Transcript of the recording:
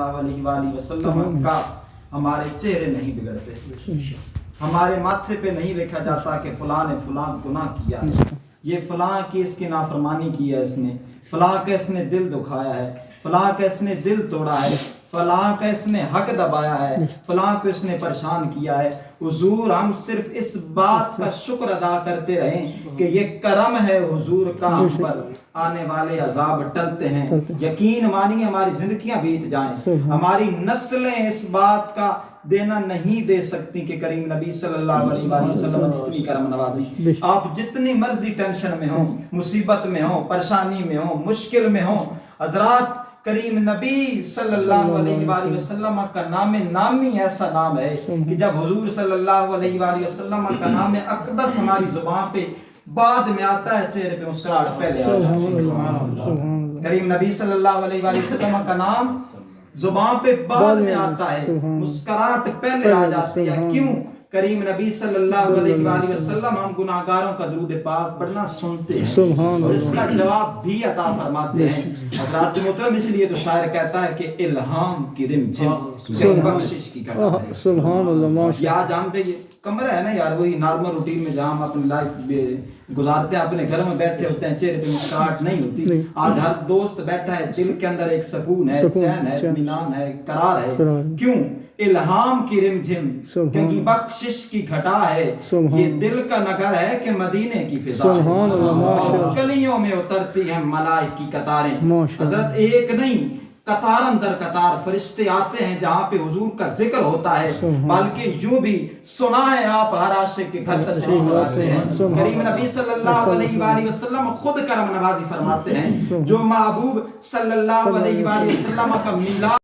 علیہ وآلہ وسلم کا ہمارے چہرے نہیں بگڑتے، ہمارے ماتھے پہ نہیں لکھا جاتا کہ فلاں نے فلاں گناہ کیا ہے، یہ فلاں کی اس کی نافرمانی کی ہے، اس نے فلاں کا اس نے دل دکھایا ہے، فلاں کا اس نے دل توڑا ہے، فلاں کا اس نے حق دبایا ہے، فلاں کو اس نے پریشان کیا ہے۔ حضور ہم صرف اس بات کا شکر ادا کرتے رہیں کہ یہ کرم ہے حضور کا، ہم پر آنے والے عذاب ٹلتے ہیں۔ یقین مانیے ہماری زندگیاں بیت جائیں، ہماری نسلیں اس بات کا دینا نہیں دے سکتی کہ کریم نبی صلی اللہ علیہ وآلہ وسلم نے اتنی کرم نوازی۔ آپ جتنی مرضی ٹینشن میں ہوں، مصیبت میں ہوں، پریشانی میں ہوں، مشکل میں ہوں، حضرات کریم نبی صلی اللہ علیہ وآلہ وسلم کا نام نامی ایسا نام ہے کہ جب حضور صلی اللہ علیہ وآلہ وسلم کا نام اقدس ہماری زبان پہ بعد میں آتا ہے، چہرے پہ مسکراہٹ پہلے آ جاتی ہے۔ کریم نبی صلی اللہ علیہ وآلہ وسلم کا نام زبان پہ بعد میں آتا ہے، مسکراہٹ پہلے آ جاتی ہے۔ کیوں؟ کریم نبی صلی اللہ علیہ وآلہ وسلم ہم گناہگاروں کا درود پاک پڑھنا سنتے ہیں اور اس کا جواب بھی عطا فرماتے ہیں۔ حضرات محترم، اس لیے تو شاعر کہتا ہے کہ الہام کی رم جھم بخشش کی گھٹا ہے۔ سبحان اللہ۔ یہ آج ہم پہ یہ کمرہ ہے نا یار، وہی نارمل روٹین میں جہاں ہم اپنی لائف گزارتے ہیں، اپنے گھر میں بیٹھے ہوتے ہیں، چہرے پہ مسکراہٹ نہیں ہوتی۔ آج ہر دوست بیٹھا ہے، دل کے اندر ایک سکون ہے، چین ہے، اطمینان ہے، قرار ہے۔ کیوں؟ الہام کی رم جھم، کیونکہ بخشش کی گھٹا ہے۔ یہ دل کا نگر ہے کہ مدینے کی فضا ہے، کلیوں میں اترتی ہیں ملائک کی قطاریں۔ حضرت ایک نہیں، قطار اندر قطار فرشتے آتے ہیں جہاں پہ حضور کا ذکر ہوتا ہے، بلکہ یوں بھی سنا ہے آپ ہر عاشق کے گھر تشریف لاتے ہیں۔ کریم نبی صلی اللہ علیہ وآلہ وسلم خود کرم نوازی فرماتے ہیں۔ جو محبوب صلی اللہ علیہ وآلہ وسلم کا میلاد